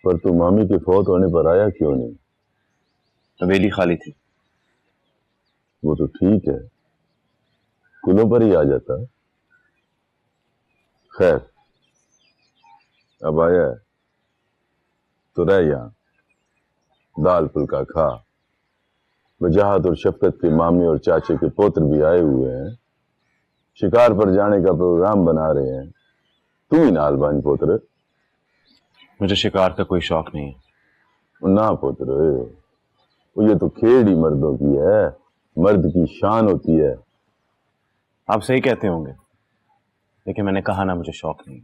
पर तू मामी के फौत होने पर आया क्यों नहीं? हवेली खाली थी। वो तो ठीक है, कुलों पर ही आ जाता। खैर, अब आया है तो रह यहाँ, दाल फुल्का खा। वजाहत और शफकत के मामी और चाचे के पोत्र भी आए हुए हैं, शिकार पर जाने का प्रोग्राम बना रहे हैं। तू ही नाल बांझ पोत्र। मुझे शिकार का कोई शौक नहीं है। ना पोत्र, वो ये तो खेल ही मर्दों की है, मर्द की शान होती है। आप सही कहते होंगे, लेकिन मैंने कहा ना मुझे शौक नहीं।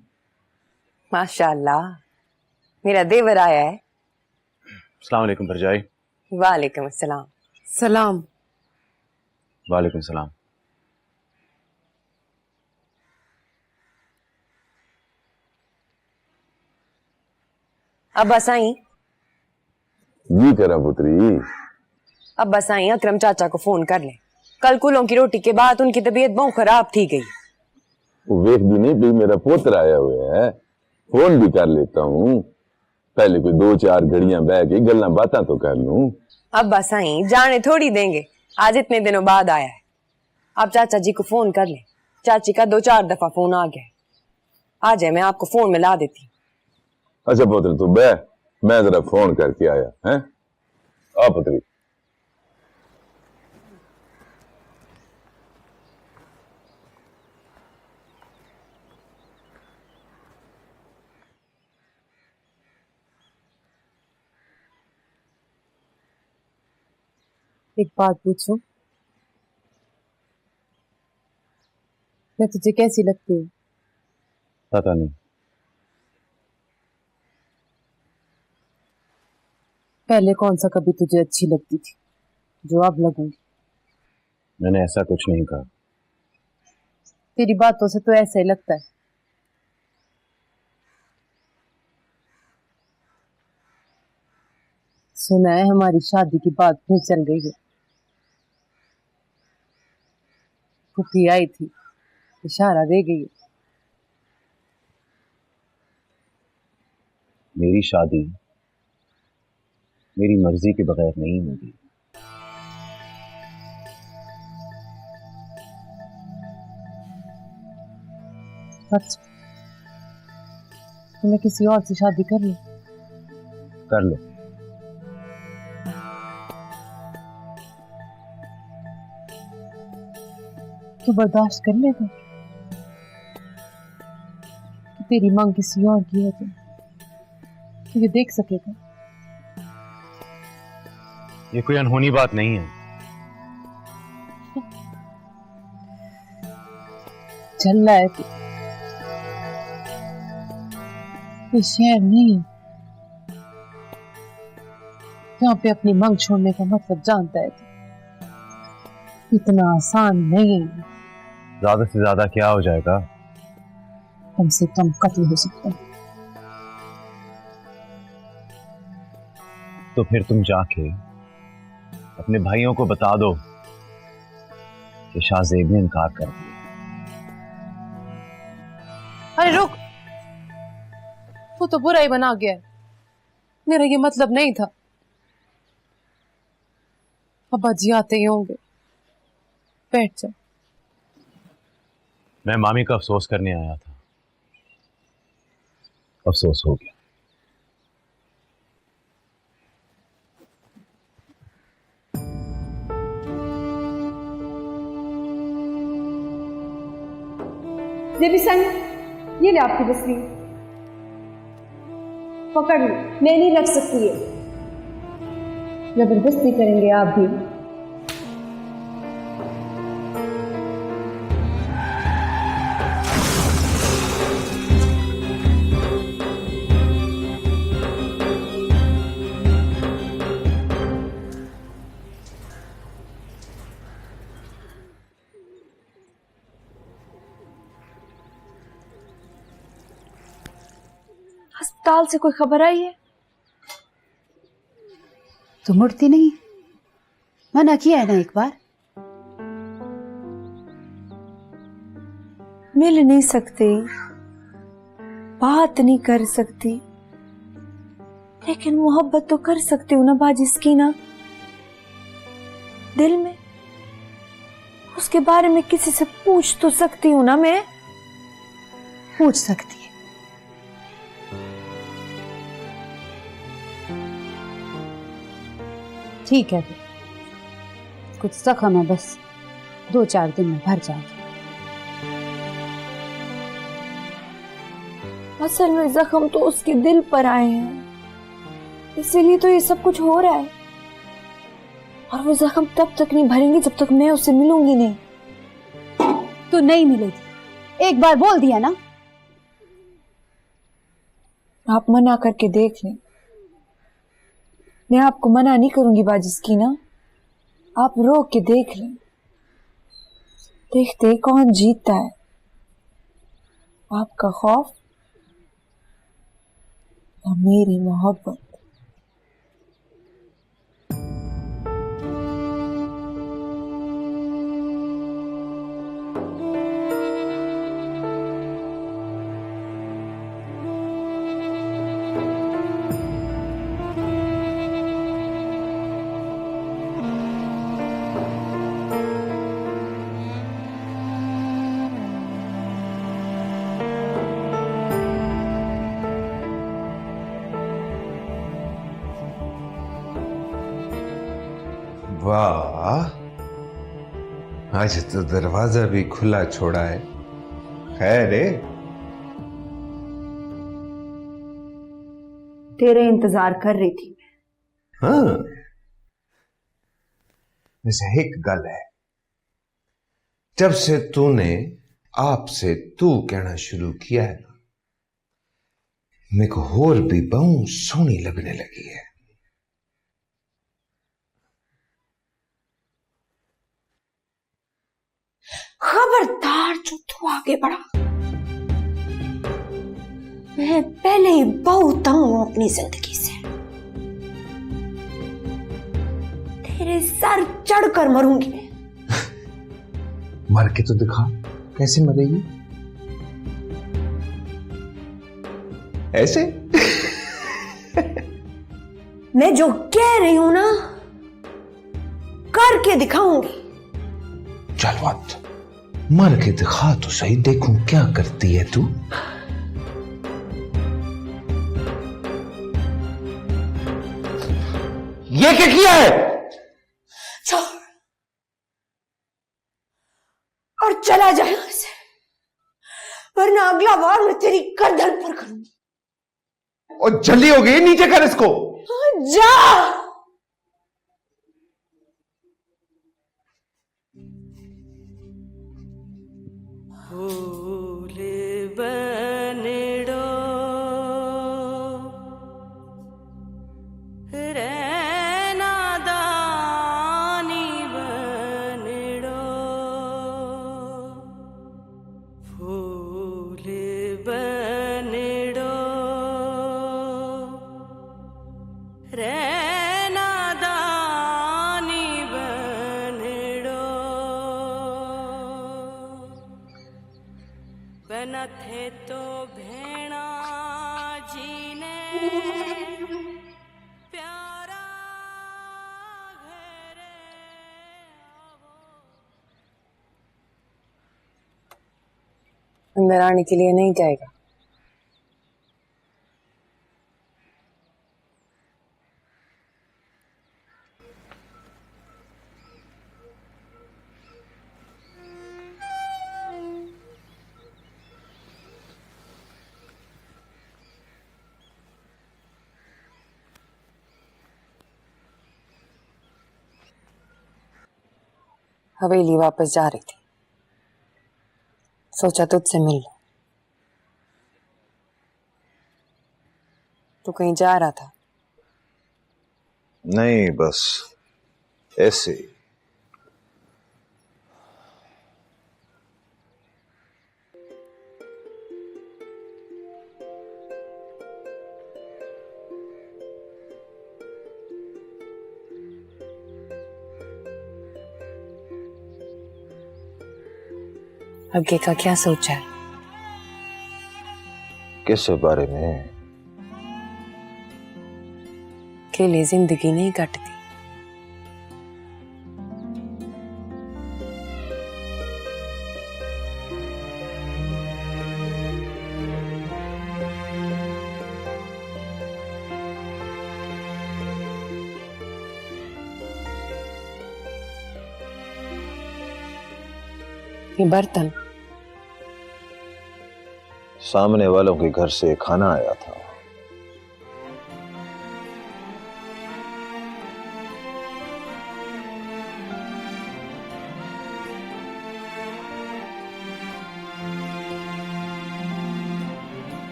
माशाल्लाह, मेरा देवर आया है। अस्सलाम वालेकुम भरजाई। वालेकुम अस्सलाम। सलाम। वालेकुम सलाम। अब्बा साईं। जी करा पुत्री। अब्बा साईं, अकरम चाचा को फोन कर ले। कल कुलों की रोटी के बाद उनकी तबीयत बहुत खराब थी गई। वो वेख भी नहीं भी मेरा पोत्र आया हुआ है, फोन भी कर लेता हूँ। पहले कोई 2-4 घड़ियां बैठ के गल्ला बातें तो कर लूं। अब्बा साईं जाने थोड़ी देंगे, आज इतने दिनों बाद आया है। आप चाचा जी को फोन कर ले, चाची का 2-4 दफा फोन आ गया है। आ जाए, मैं आपको फोन मिला देती। अच्छा पुत्र तू बह, मैं जरा फोन करके आया है। आ पुत्री। एक बात पूछूं, मैं तुझे कैसी लगती हूँ? पता नहीं। पहले कौन सा कभी तुझे अच्छी लगती थी जो अब लगूंगी? मैंने ऐसा कुछ नहीं कहा। तेरी बातों से तो ऐसा ही लगता है। सुना है हमारी शादी की बात फिर चल गई है। फूफी आई थी, इशारा दे गई है। मेरी शादी मेरी मर्जी के बगैर नहीं होगी। अच्छा, तो मैं किसी और से शादी कर लूं? कर लो। तू बर्दाश्त कर लेगा कि तेरी मांग किसी और की है? तो ये देख सकेगा? ये कोई अनहोनी बात नहीं है। चल रहा है तू। ये शहर नहीं है यहाँ पे अपनी मांग छोड़ने का मतलब जानता है तू। इतना आसान नहीं है। ज्यादा से ज्यादा क्या हो जाएगा? कम से कम कत्ल हो सकता है। तो फिर तुम जाके अपने भाइयों को बता दो कि शाहजेब ने इनकार कर दिया। अरे रुक, तू तो बुरा ही बना गया है। मेरा ये मतलब नहीं था। अब्बा जी आते ही होंगे, बैठ जा। मैं मामी का अफसोस करने आया था, अफसोस हो गया। जेबी सन, ये ले आपकी तस्वीर, पकड़ लो, मैं नहीं रख सकती है। जबरदस्ती करेंगे आप भी? अस्पताल से कोई खबर आई है? तो मुड़ती नहीं, मना किया है ना एक बार। मिल नहीं सकती, बात नहीं कर सकती, लेकिन मोहब्बत तो कर सकती हूँ ना बाजी स्कीना, दिल में। उसके बारे में किसी से पूछ तो सकती हूँ ना मैं। पूछ सकती है। ठीक है, फिर कुछ जख्म है, बस 2-4 दिन में भर जाएगी। असल में जख्म तो उसके दिल पर आए हैं, इसीलिए तो ये सब कुछ हो रहा है। और वो जख्म तब तक नहीं भरेंगे जब तक मैं उससे मिलूंगी नहीं। तो नहीं मिलेगी, एक बार बोल दिया ना। आप मना करके देख लें, मैं आपको मना नहीं करूंगी बाजिस की ना। आप रोक के देख लें, देखते कौन जीतता है, आपका खौफ या मेरी मोहब्बत। वाह, आज तो दरवाजा भी खुला छोड़ा है। खैर है? तेरे इंतजार कर रही थी। हाँ, वैसे एक गल है, जब से तूने आपसे तू कहना शुरू किया है ना, मेरे को और भी बहुत सोहनी लगने लगी है। खबरदार जो तू आगे बढ़ा, मैं पहले ही बहुत तंग हूं अपनी जिंदगी से। तेरे सर चढ़कर मरूंगी मैं। मर के तो दिखा, कैसे मरेगी? ऐसे? मैं जो कह रही हूं ना, करके दिखाऊंगी। चल बात, मर के दिखा तो सही, देखूं क्या करती है तू। ये क्या किया है? छोड़ और चला जाए यहां से, वरना अगला बार मैं तेरी गर्दन पर करूंगी। और जल्दी हो गई, नीचे कर इसको। जा। भूले बनड़ो रहना दानी बनड़ो, भूले बनड़ो रहना दानी बनड़ो, बना थे तो भेणा जीने प्यारा घरे अंदर आने के लिए नहीं जाएगा। हवेली वापस जा रही थी, सोचा तुझसे मिल लूं। तू कहीं जा रहा था? नहीं, बस ऐसे ही। आगे का क्या सोचा है? किस बारे में? अकेले जिंदगी नहीं कटती। ये बर्तन सामने वालों के घर से खाना आया था।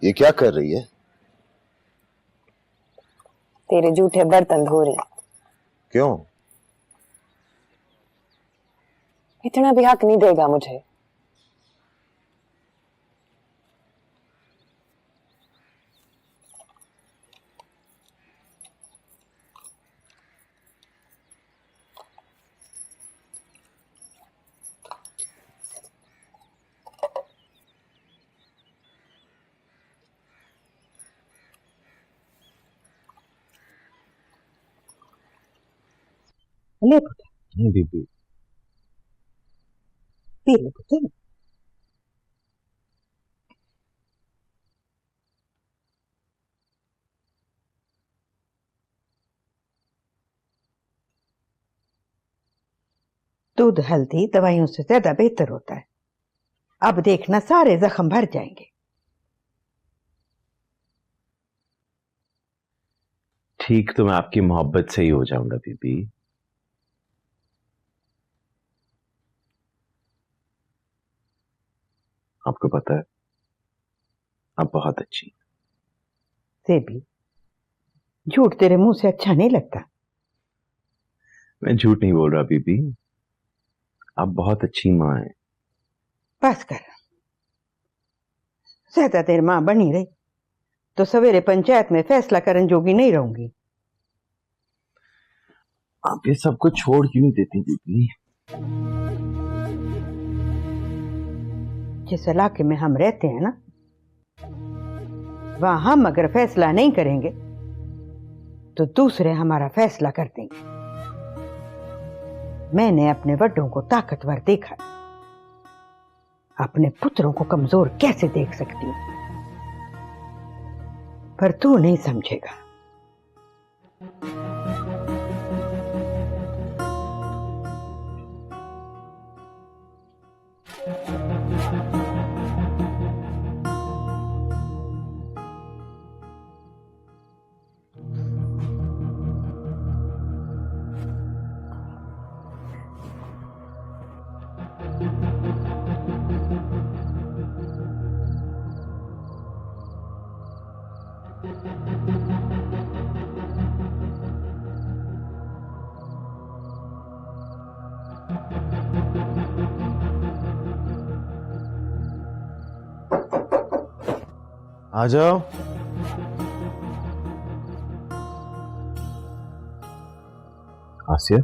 ये क्या कर रही है? तेरे जूठे बर्तन धो रही। क्यों? इतना भी हक नहीं देगा मुझे। ले पुत्र, नहीं बीबी, पी ले पुत्र। दूध हल्दी दवाइयों से ज्यादा बेहतर होता है। अब देखना सारे जख्म भर जाएंगे। ठीक तो मैं आपकी मोहब्बत से ही हो जाऊंगा बीबी। आपको पता है आप बहुत अच्छी। से भी झूठ तेरे मुंह से अच्छा नहीं लगता। मैं झूठ नहीं बोल रहा बीबी, आप बहुत अच्छी माँ हैं। बस कर, ज्यादा देर मां बनी रही तो सवेरे पंचायत में फैसला करने जोगी नहीं रहूंगी। आप ये सब कुछ छोड़ क्यों नहीं देती बीबी? जिस इलाके में हम रहते हैं ना, वहां हम अगर फैसला नहीं करेंगे तो दूसरे हमारा फैसला कर देंगे। मैंने अपने बड़ों को ताकतवर देखा, अपने पुत्रों को कमजोर कैसे देख सकती हूं, पर तू नहीं समझेगा। आ जाओ। आसिया,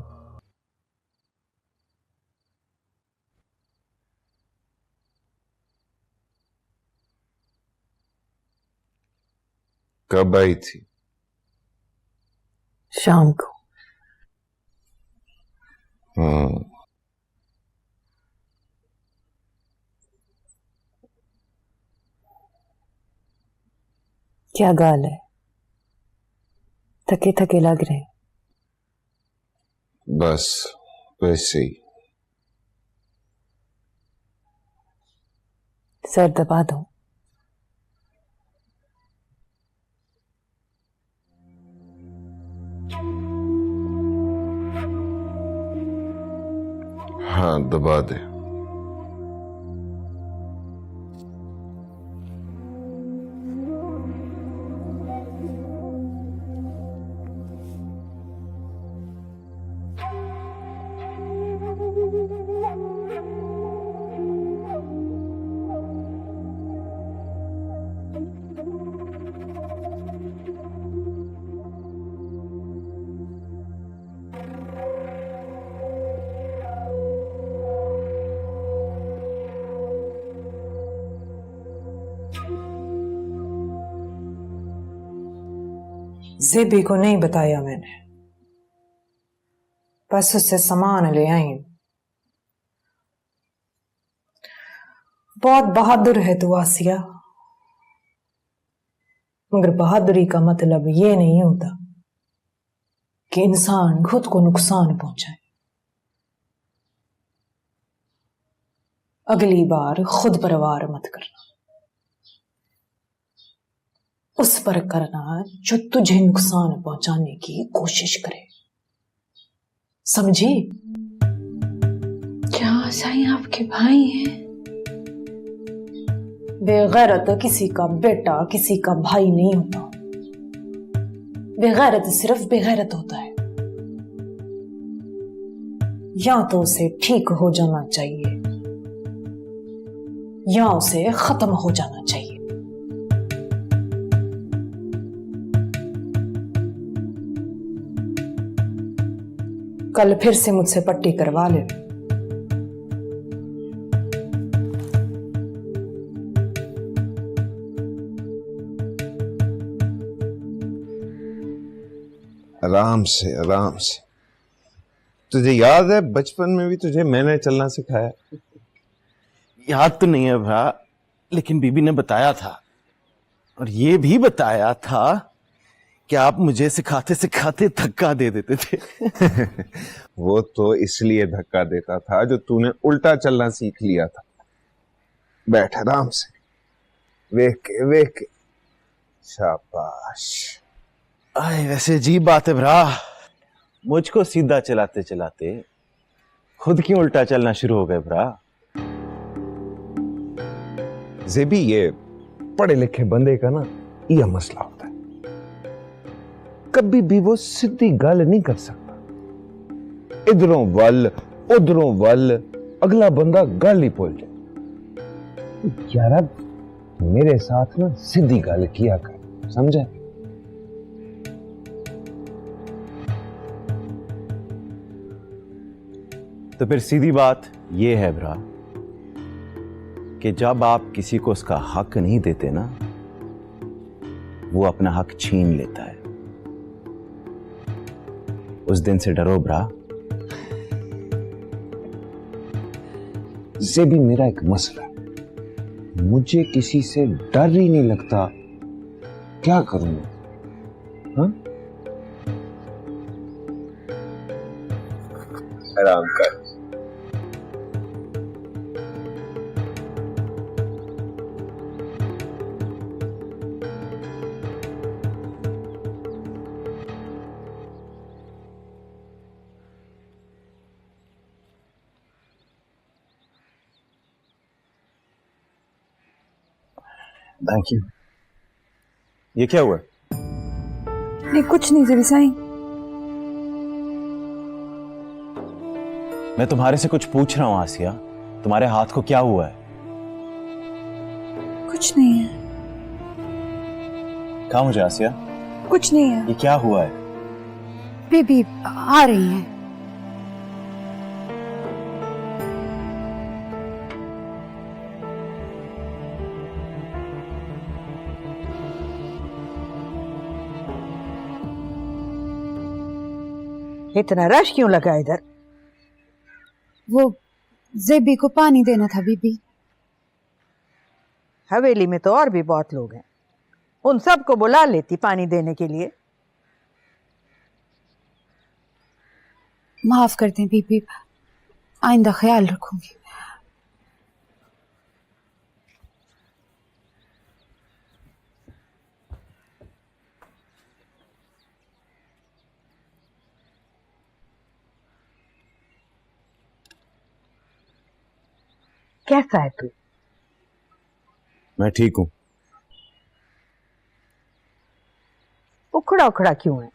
कब आई थी? शाम को। क्या गाल है, थके थके लग रहे हैं। बस वैसे ही। सर दबा दो। हाँ दबा दे। ज़ेबी को नहीं बताया मैंने, बस उससे सामान ले आई। बहुत बहादुर है तू आसिया, मगर बहादुरी का मतलब ये नहीं होता कि इंसान खुद को नुकसान पहुंचाए। अगली बार खुद पर वार मत करना, उस पर करना जो तुझे नुकसान पहुंचाने की कोशिश करे, समझी? क्या साईं आपके भाई हैं? बेगैरत किसी का बेटा किसी का भाई नहीं होता। बेगैरत सिर्फ बेगैरत होता है। या तो उसे ठीक हो जाना चाहिए या उसे खत्म हो जाना चाहिए। कल फिर से मुझसे पट्टी करवा ले। आराम से आराम से। तुझे याद है बचपन में भी तुझे मैंने चलना सिखाया? याद तो नहीं है भरा, लेकिन बीबी ने बताया था, और ये भी बताया था कि आप मुझे सिखाते सिखाते धक्का दे देते थे। वो तो इसलिए धक्का देता था जो तूने उल्टा चलना सीख लिया था। बैठ आराम से, वेख के। शाबाश। आए, वैसे अजीब बात है भरा, मुझको सीधा चलाते चलाते खुद क्यों उल्टा चलना शुरू हो गए भरा? ज़ेबी, ये पढ़े लिखे बंदे का ना यह मसला होता है, कभी भी वो सीधी गल नहीं कर सकता। इधरों वल उधरों वल, अगला बंदा गल ही भूल जाए। यार अब मेरे साथ ना सीधी गल किया कर, समझे? तो फिर सीधी बात यह है भरा कि जब आप किसी को उसका हक नहीं देते ना, वो अपना हक छीन लेता है। उस दिन से डरो भरा। इससे भी मेरा एक मसला है, मुझे किसी से डर ही नहीं लगता, क्या करूं मैं? हाँ? आराम कर। Thank you. ये क्या हुआ? नहीं कुछ नहीं ज़ेबी साईं। मैं तुम्हारे से कुछ पूछ रहा हूं आसिया, तुम्हारे हाथ को क्या हुआ है? कुछ नहीं है। कहा मुझे आसिया, कुछ नहीं है। ये क्या हुआ है? बेबी आ रही हैं। इतना रश क्यों लगा इधर? वो ज़ेबी को पानी देना था बीबी। हवेली में तो और भी बहुत लोग हैं, उन सबको बुला लेती पानी देने के लिए। माफ कर दें बीबी, आइंदा ख्याल रखूंगी। कैसा है तू? मैं ठीक हूं। उखड़ा उखड़ा क्यों है?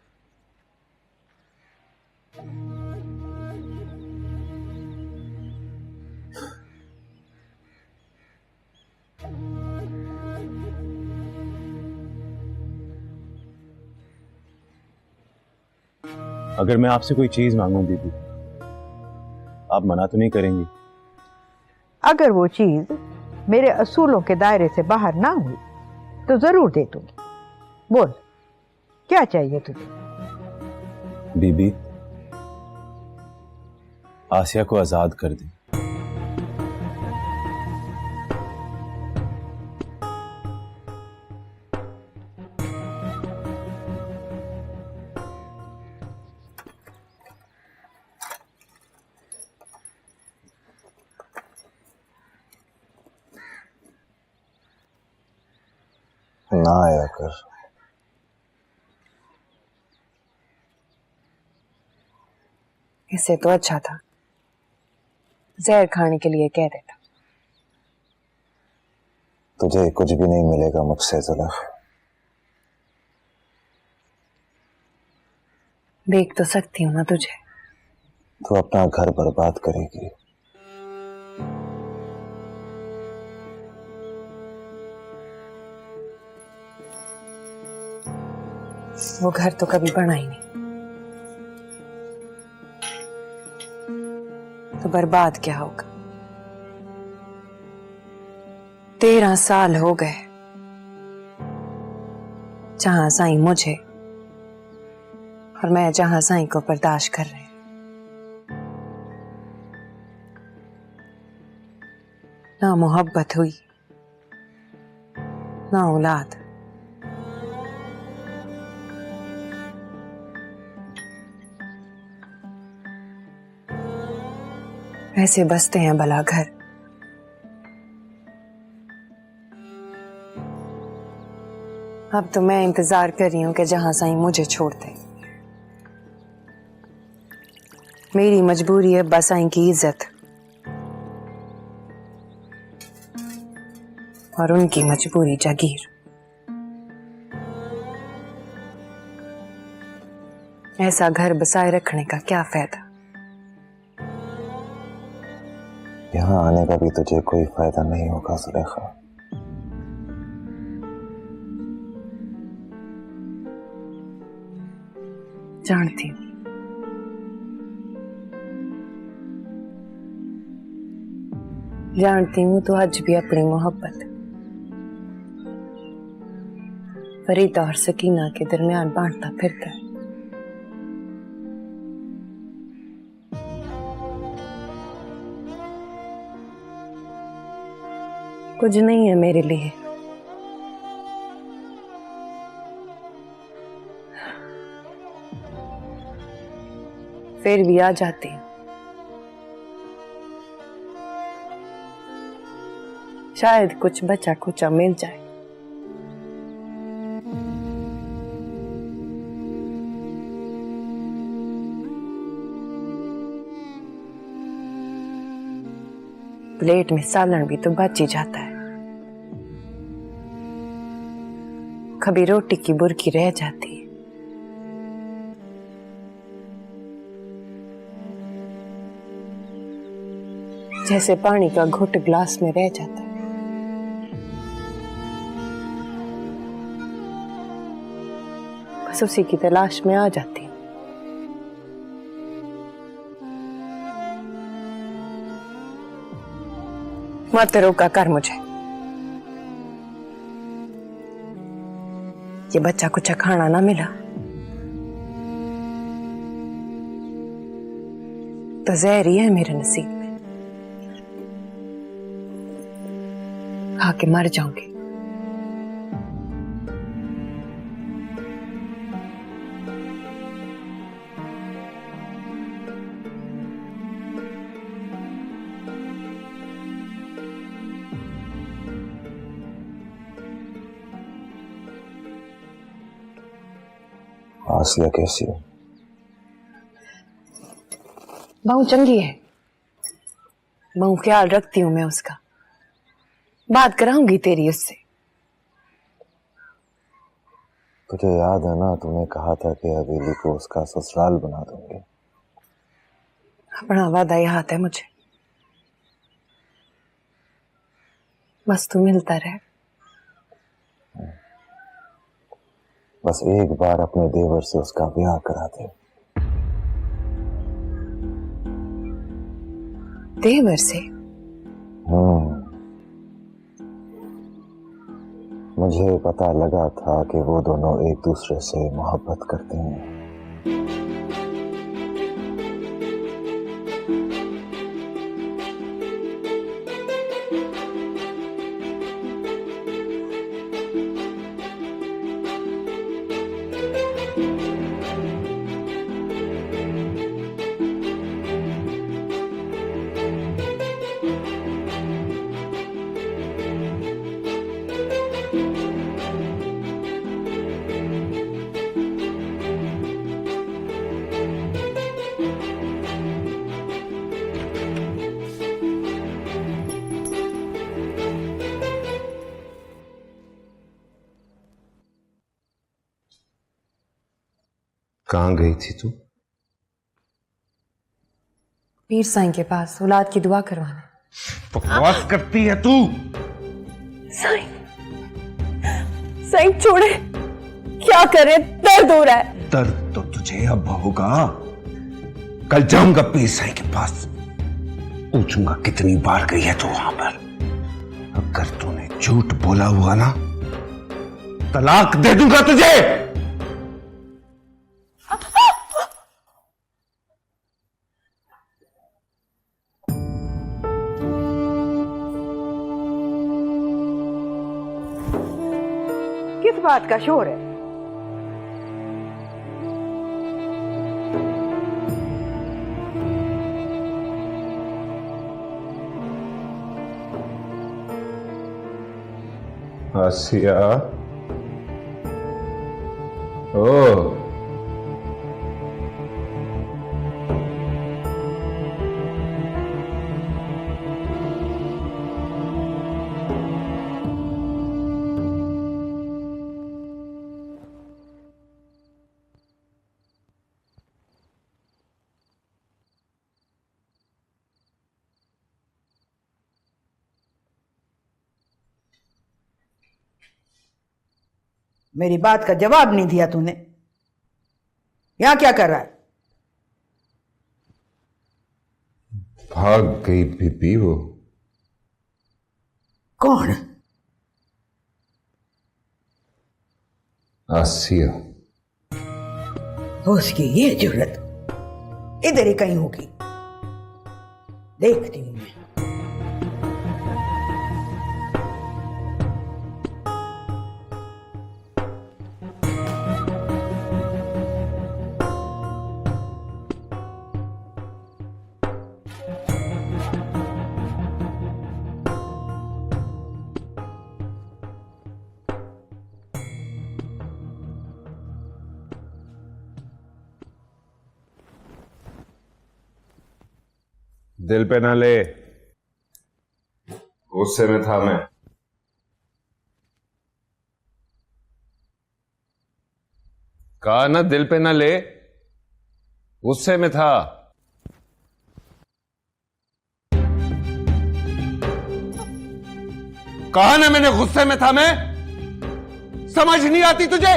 अगर मैं आपसे कोई चीज मांगूं दीदी, आप मना तो नहीं करेंगी? अगर वो चीज मेरे असूलों के दायरे से बाहर ना हुई तो जरूर दे दूंगी। बोल। क्या चाहिए तुझे? बीबी, आसिया को आजाद कर दे। ना आया कर। इससे तो अच्छा था जहर खाने के लिए कह देता। तुझे कुछ भी नहीं मिलेगा मुझसे जुलेखा। देख तो सकती हूँ ना तुझे। तू अपना घर बर्बाद करेगी। वो घर तो कभी बना ही नहीं, तो बर्बाद क्या होगा। 13 साल हो गए जहां साईं मुझे और मैं जहां साईं को बर्दाश्त कर रहे हैं। ना मोहब्बत हुई ना औलाद। ऐसे बसते हैं भला घर। अब तो मैं इंतजार कर रही हूं कि जहां साईं मुझे छोड़ दे। मेरी मजबूरी है अब्बा साईं की इज्जत और उनकी मजबूरी जागीर। ऐसा घर बसाए रखने का क्या फायदा। यहाँ आने का भी तुझे कोई फायदा नहीं होगा जुलेखा। जानती हूँ, जानती हूँ तो आज भी अपनी मोहब्बत फरीदा और सकीना के दरमियान बांटता फिरता है। कुछ नहीं है मेरे लिए, फिर भी आ जाती हूँ। शायद कुछ बचा कुचा मिल जाए। प्लेट में सालन भी तो बच ही जाता है। कभी रोटी की बुरकी रह जाती है। जैसे पानी का घुट ग्लास में रह जाता है। बस उसी की तलाश में आ जाती हूँ। मत रोका कर मुझे। ये बच्चा कुछ खाना ना मिला तो जहर ही है मेरे नसीब में। खा के मर जाऊंगी। आसिया कैसी है? बहुत चंगी है। बहुत ख्याल रखती हूं मैं उसका। बात कराऊंगी तेरी उससे। तुझे याद है ना, तूने कहा था कि हवेली को उसका ससुराल बना दूंगे। अपना वादा याद है मुझे। बस तू मिलता रहे। बस एक बार अपने देवर से उसका ब्याह करा दे। देवर से? मुझे पता लगा था कि वो दोनों एक दूसरे से मोहब्बत करते हैं। कहाँ गई थी तू? पीर साईं के पास औलाद की दुआ करवाने। बकवास करती है तू। साईं, साईं छोड़े, क्या करे, दर्द हो रहा है। दर्द तो तुझे अब होगा। कल जाऊंगा पीर साईं के पास, पूछूंगा कितनी बार गई है तू वहां पर। अगर तूने झूठ बोला हुआ ना, तलाक दे दूंगा तुझे। किस बात का शोर है? आसिया, ओ मेरी बात का जवाब नहीं दिया तूने। यहां क्या कर रहा है? भाग गई बीबी वो। कौन? आसिया। उसकी ये जरूरत इधर ही कहीं होगी, देखती हूं मैं। दिल पे ना ले, गुस्से में था मैं। कहा ना दिल पे ना ले, गुस्से में था। कहा ना मैंने गुस्से में था मैं। समझ नहीं आती तुझे?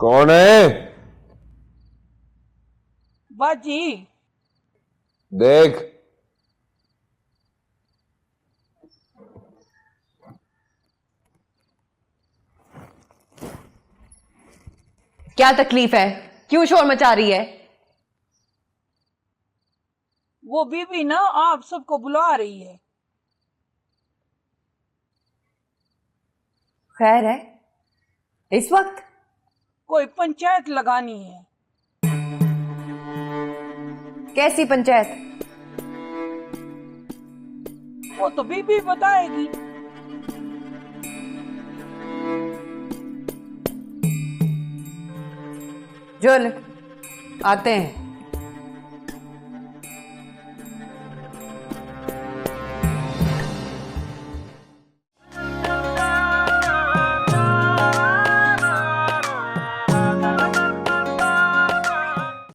कौन है? बाजी देख, क्या तकलीफ है? क्यों शोर मचा रही है? वो बीबी ना आप सबको बुला रही है। खैर है इस वक्त? कोई पंचायत लगानी है। कैसी पंचायत? वो तो बीबी बताएगी। चल आते हैं।